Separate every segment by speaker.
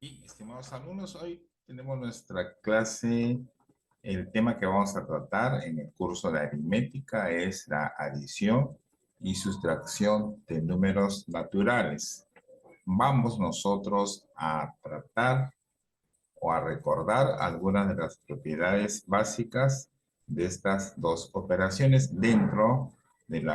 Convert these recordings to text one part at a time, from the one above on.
Speaker 1: Y estimados alumnos, hoy tenemos nuestra clase. El tema que vamos a tratar en el curso de aritmética es la adición y sustracción de números naturales. Vamos nosotros a tratar o a recordar algunas de las propiedades básicas de estas dos operaciones dentro del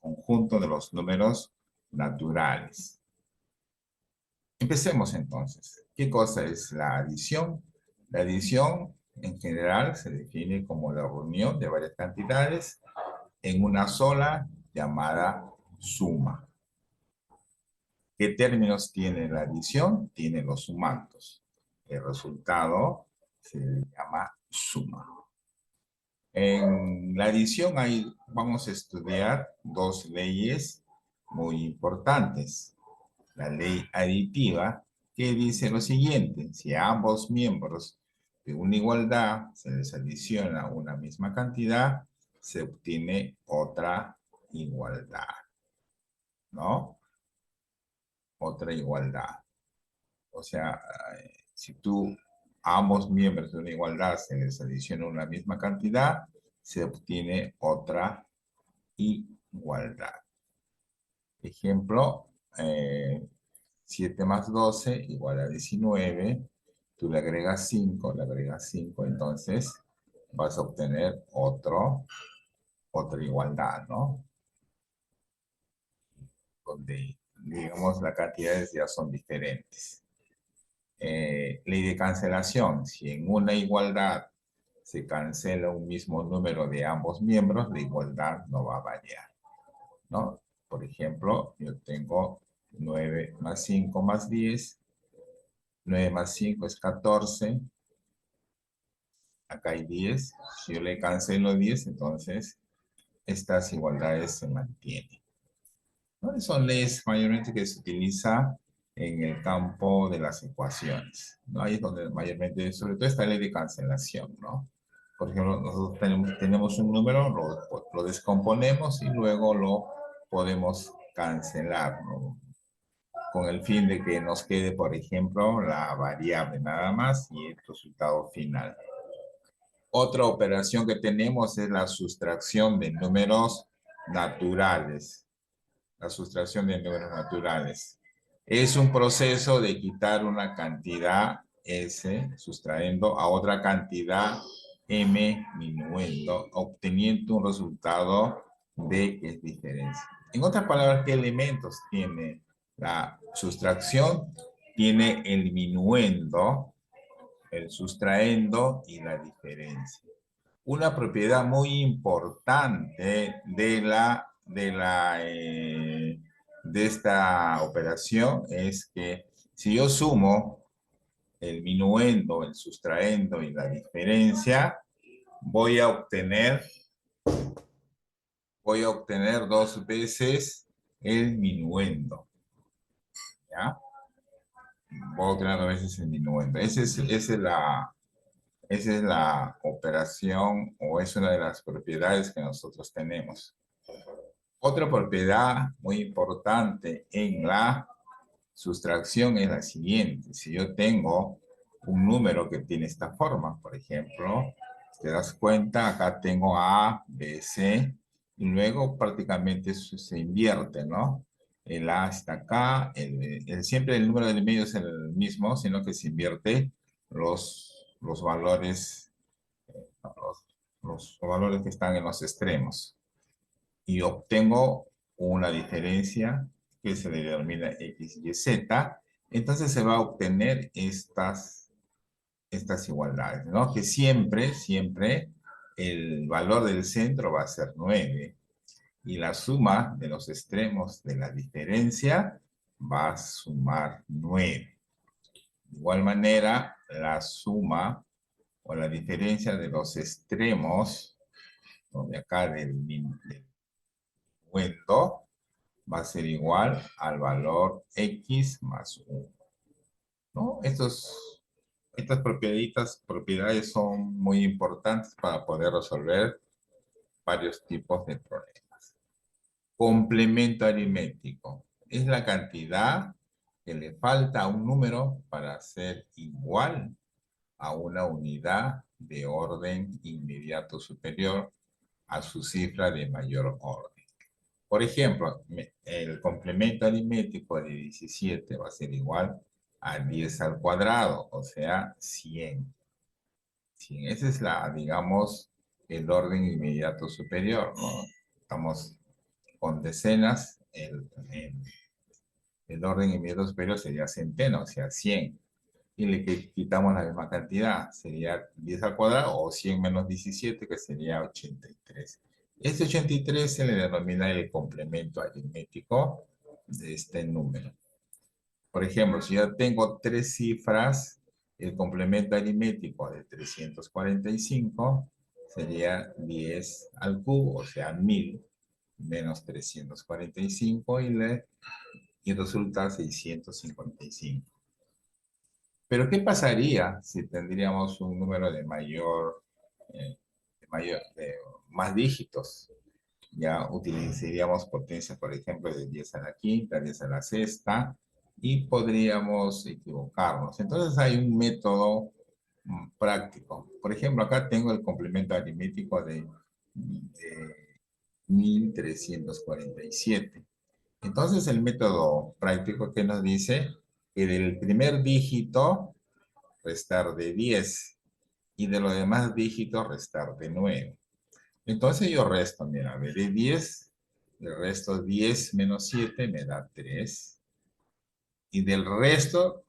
Speaker 1: conjunto de los números naturales. Empecemos entonces. ¿Qué cosa es la adición? La adición en general se define como la reunión de varias cantidades en una sola llamada suma. ¿Qué términos tiene la adición? Tiene los sumandos. El resultado se llama suma. En la adición ahí vamos a estudiar dos leyes muy importantes. La ley aditiva, que dice lo siguiente: si a ambos miembros de una igualdad se les adiciona una misma cantidad, se obtiene otra igualdad, ¿no? Otra igualdad. O sea, si tú a ambos miembros de una igualdad se les adiciona una misma cantidad, se obtiene otra igualdad. Ejemplo, 7 más 12 igual a 19. Tú le agregas 5, entonces vas a obtener otra igualdad, ¿no? Donde, digamos, las cantidades ya son diferentes. Ley de cancelación. Si en una igualdad se cancela un mismo número de ambos miembros, la igualdad no va a variar, ¿no? Por ejemplo, yo tengo 9 más 5 más 10. 9 más 5 es 14. Acá hay 10. Si yo le cancelo 10, entonces estas igualdades se mantienen, ¿no? Son leyes mayormente que se utiliza en el campo de las ecuaciones, ¿no? Ahí es donde mayormente, sobre todo esta ley de cancelación, ¿no? Por ejemplo, nosotros tenemos un número, lo descomponemos y luego lo podemos cancelar, ¿no? Con el fin de que nos quede, por ejemplo, la variable nada más y el resultado final. Otra operación que tenemos es la sustracción de números naturales. La sustracción de números naturales. Es un proceso de quitar una cantidad S, sustrayendo a otra cantidad M, minuendo, obteniendo un resultado D que es diferencia. En otras palabras, ¿qué elementos tiene la sustracción? Tiene el minuendo, el sustraendo y la diferencia. Una propiedad muy importante de esta operación es que si yo sumo el minuendo, el sustraendo y la diferencia, voy a obtener dos veces el minuendo, ¿ya? Voy a obtener dos veces el minuendo. Esa es la operación o es una de las propiedades que nosotros tenemos. Otra propiedad muy importante en la sustracción es la siguiente. Si yo tengo un número que tiene esta forma, por ejemplo, te das cuenta, acá tengo A, B, C, y luego prácticamente eso se invierte, ¿no? El A está acá, siempre el número del medio es el mismo, sino que se invierte los valores, los valores que están en los extremos. Y obtengo una diferencia que se le denomina X, Y, Z. Entonces se va a obtener estas igualdades, ¿no? Que siempre el valor del centro va a ser 9 y la suma de los extremos de la diferencia va a sumar 9. De igual manera, la suma o la diferencia de los extremos, donde acá del cuento, va a ser igual al valor X más 1, ¿no? Estas propiedades son muy importantes para poder resolver varios tipos de problemas. Complemento aritmético es la cantidad que le falta un número para ser igual a una unidad de orden inmediato superior a su cifra de mayor orden. Por ejemplo, el complemento aritmético de 17 va a ser igual a 10 al cuadrado, o sea, 100. 100. Esa es la, digamos, el orden inmediato superior, ¿no? Estamos con decenas, el orden inmediato superior sería centeno, o sea, 100. Y le quitamos la misma cantidad, sería 10 al cuadrado o 100 menos 17, que sería 83. Este 83 se le denomina el complemento aritmético de este número. Por ejemplo, si yo tengo tres cifras, el complemento aritmético de 345 sería 10 al cubo, o sea, 1000 menos 345 y resulta 655. Pero ¿qué pasaría si tendríamos un número de más dígitos? Ya utilizaríamos potencia, por ejemplo, de 10 a la quinta, 10 a la sexta, y podríamos equivocarnos. Entonces hay un método práctico. Por ejemplo, acá tengo el complemento aritmético de 1347. Entonces el método práctico que nos dice que del primer dígito restar de 10 y de los demás dígitos restar de 9. Entonces yo resto, mira, de 10, el resto 10 menos 7 me da 3. Y del resto,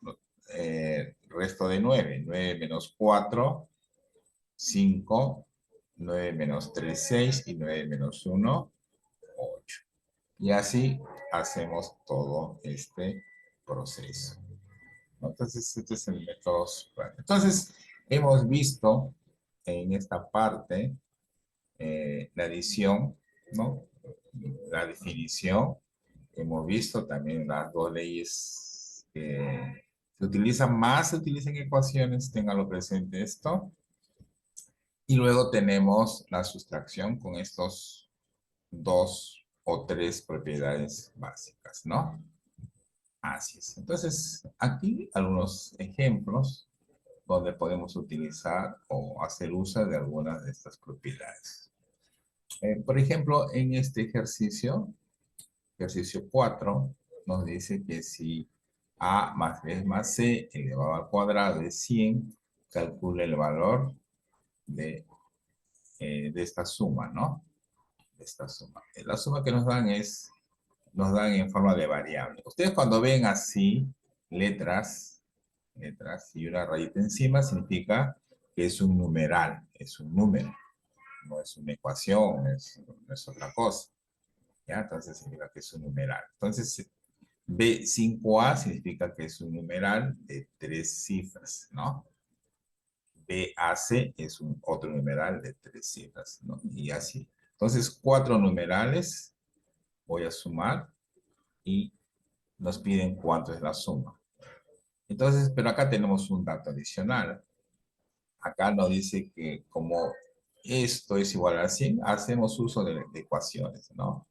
Speaker 1: resto de 9, 9 menos 4, 5, 9 menos 3, 6 y 9 menos 1, 8. Y así hacemos todo este proceso. Entonces, este es el método. Entonces, hemos visto en esta parte la adición, ¿no? La definición. Hemos visto también las dos leyes que se utilizan más, se utilizan ecuaciones, ténganlo presente esto. Y luego tenemos la sustracción con estos dos o tres propiedades básicas, ¿no? Así es. Entonces, aquí algunos ejemplos donde podemos utilizar o hacer uso de algunas de estas propiedades. Por ejemplo, en este ejercicio 4, nos dice que si A más B más C elevado al cuadrado es 100, calcule el valor de esta suma, ¿no? De esta suma. La suma que nos dan en forma de variable. Ustedes cuando ven así letras y una rayita encima, significa que es un numeral, es un número, no es una ecuación, no es otra cosa. ¿Ya? Entonces significa que es un numeral. Entonces, B5A significa que es un numeral de 3 cifras, ¿no? BAC es un otro numeral de 3 cifras, ¿no? Y así. Entonces, 4 numerales voy a sumar y nos piden cuánto es la suma. Entonces, pero acá tenemos un dato adicional. Acá nos dice que como esto es igual a 100, hacemos uso de ecuaciones, ¿no?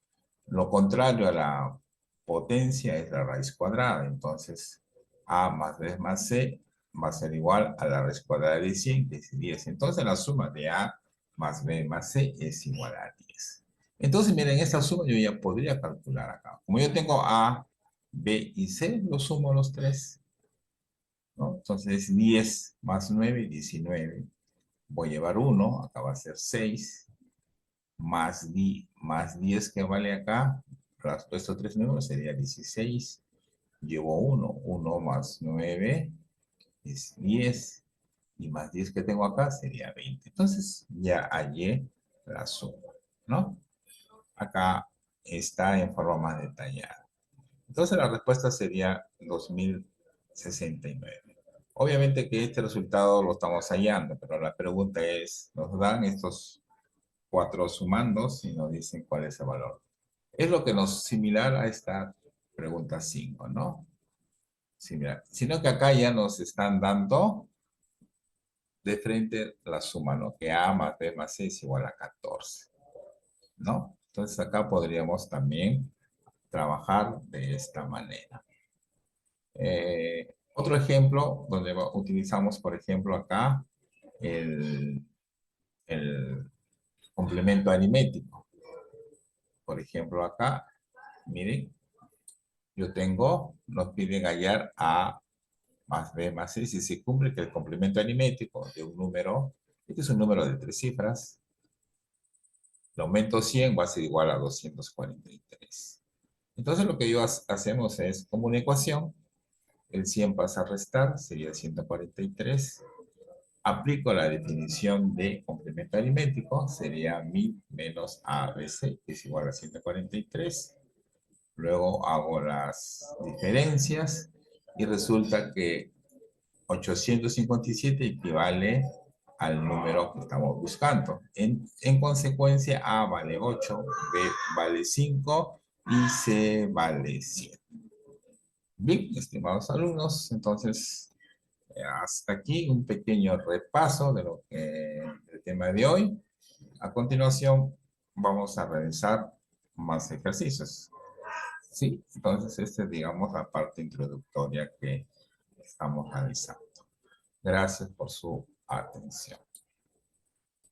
Speaker 1: Lo contrario a la potencia es la raíz cuadrada. Entonces, A más B más C va a ser igual a la raíz cuadrada de 100, que es 10. Entonces, la suma de A más B más C es igual a 10. Entonces, miren, esta suma yo ya podría calcular acá. Como yo tengo A, B y C, lo sumo los tres, ¿no? Entonces, 10 más 9, 19. Voy a llevar 1, acá va a ser 6, más 10 que vale acá, tras estos tres números sería 16, llevo 1, 1 más 9 es 10, y más 10 que tengo acá sería 20. Entonces ya hallé la suma, ¿no? Acá está en forma más detallada. Entonces la respuesta sería 2069. Obviamente que este resultado lo estamos hallando, pero la pregunta es, nos dan estos 4 sumandos y nos dicen cuál es el valor. Es lo que nos similar a esta pregunta 5, ¿no? Similar. Sino que acá ya nos están dando de frente la suma, ¿no? Que A más B más C es igual a 14, ¿no? Entonces acá podríamos también trabajar de esta manera. Otro ejemplo donde utilizamos, por ejemplo, acá el complemento aritmético. Por ejemplo, acá, miren, nos piden hallar A más B más C si se cumple que el complemento aritmético de un número, este es un número de 3 cifras, el aumento 100 va a ser igual a 243. Entonces lo que hacemos es, como una ecuación, el 100 pasa a restar, sería 143. Aplico la definición de complemento aritmético, sería 1000 menos ABC, que es igual a 143. Luego hago las diferencias y resulta que 857 equivale al número que estamos buscando. En consecuencia, A vale 8, B vale 5 y C vale 7. Bien, estimados alumnos, entonces hasta aquí un pequeño repaso de del tema de hoy. A continuación, vamos a realizar más ejercicios. Sí, entonces esta es, digamos, la parte introductoria que estamos realizando. Gracias por su atención.